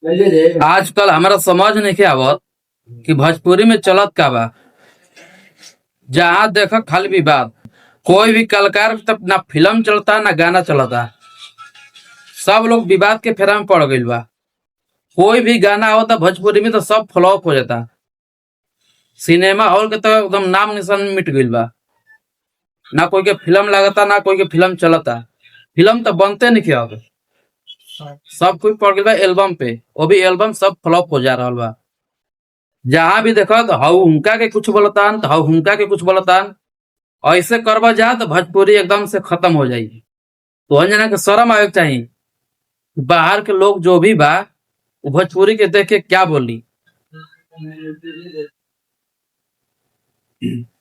आजकल हमारा समझ नहीं के आवत कि भोजपुरी में चलत का बा। जहाँ देखो खाली विवाद। कोई भी कलाकार तब ना फिल्म चलता ना गाना चलता, सब लोग विवाद के फेरा में पड़ गईल बा। कोई भी गाना होता भोजपुरी में तो सब फ्लॉप हो जाता। सिनेमा हॉल के तो एकदम नाम निशान मिट गईल बा। ना कोई के फिल्म लगता ना कोई के फिल्म चलता। फिल्म तो बनते नहीं किया, सब कोई पड़ गईल बा एल्बम पे। वो भी एल्बम सब फ्लॉप हो जा रहा बा। जहां भी देखो तो हाउ हुंका के कुछ बोलतान तो हाउ हुंका के कुछ बोलतान। ऐसे करवा जा तो भोजपुरी एकदम से खत्म हो जाएगी। तो हन जना के शर्म आवे के चाहिए। बाहर के लोग जो भी बा वो भोजपुरी के देख के क्या बोली।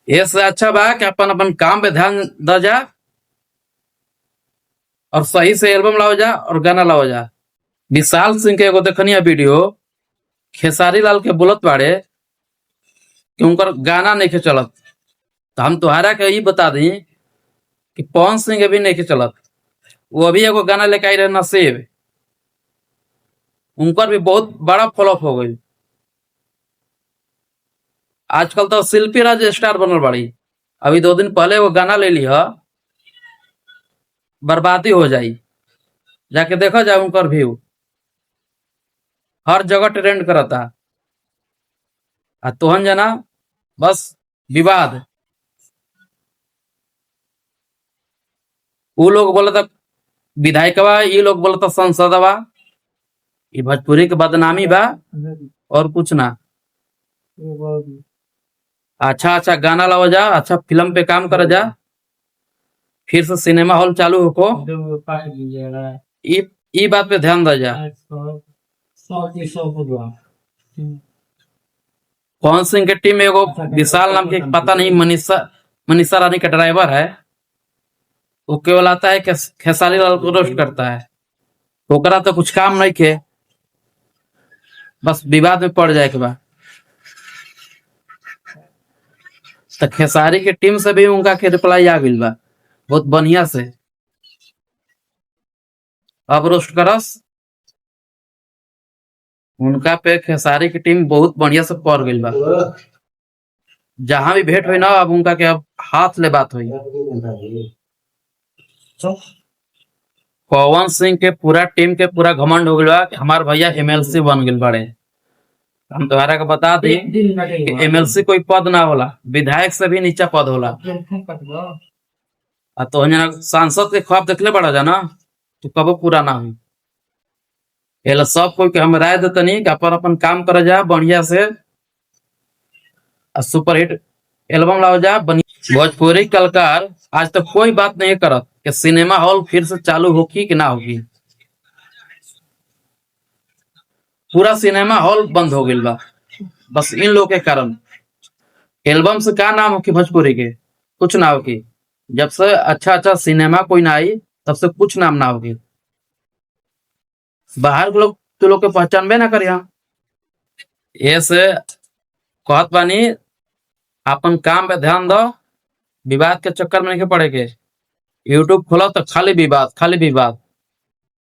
इससे अच्छा बा कि अपन अपन काम पे ध्यान द जा और सही से एल्बम लाओ जा और गाना लाओ जा। विशाल सिंह के एगो देखनिया वीडियो, खेसारी लाल के बोलत बाड़े कि उनकर गाना नहीं के चलत। तो हम तुहारा के ये बता दी कि पवन सिंह के भी नहीं के चलत। वो अभी एगो गाना लेके आई रहे नसीब, उनकर भी बहुत बड़ा फ्लॉप हो गई। आजकल तो शिल्पी राज स्टार बनल बाड़ी। अभी 2 दिन पहले वो गाना ले लिया, बर्बादी हो जाई। जाके देखो जाए उनकर व्यू हर जगह ट्रेंड करता। आ तोहन जना बस विवाद। वो लोग बोलता विधायकवा, ये लोग बोलता संसदवा। ये भोजपुरी के बदनामी बा और कुछ ना। अच्छा अच्छा गाना लाओ जा, अच्छा फिल्म पे काम कर जा, फिर से सिनेमा हॉल चालू होको। ई बात पे ध्यान दे जा। पवन सिंह के टीम में एगो विशाल नाम के पता नहीं मनीषा रानी का ड्राइवर है। वो केवल आता है खेसारी लाल को रोस्ट करता है। ओकरा तो कुछ काम नहीं के, बस विवाद में पड़ जाए के बाद। तो खेसारी के टीम से भी उनका के रिप्लाई आ गई बा बहुत बढ़िया से। अब रोस्ट करस उनका पे खेसारी की टीम बहुत बढ़िया से पड़ गई बा। जहां भी भेंट हुई ना अब उनका के अब हाथ ले बात हुई। पवन सिंह के पूरा टीम के पूरा घमंड हो गया कि हमारे भैया एमएलसी बन गए बड़े। हम तुम्हारा को बता दी कि एमएलसी कोई पद ना होला, विधायक से भी नीचा पद होला। तो सांसद के ख्वाब देखले बड़ा जाना तो कबो पूरा ना हुई। एला सब कोई के हम राय देतनी कि अपन अपन काम कर जा बढ़िया से, सुपरहिट एल्बम लाओ जा। भोजपुरी कलाकार आज तक कोई बात नहीं करत कि सिनेमा हॉल फिर से चालू होगी कि ना होगी। पूरा सिनेमा हॉल बंद हो गई बा बस इन लोग के कारण। एल्बम से क्या नाम होगी भोजपुरी के? कुछ ना होगी। जब से अच्छा अच्छा सिनेमा कोई ना आई तब से कुछ नाम ना होगी। बाहर के लोग तो लोग के पहचानबे ना करिया। ऐसे कहत बानी अपन काम पे ध्यान दो, विवाद के चक्कर में नहीं पड़े के। यूट्यूब खोलो तो खाली विवाद खाली विवाद।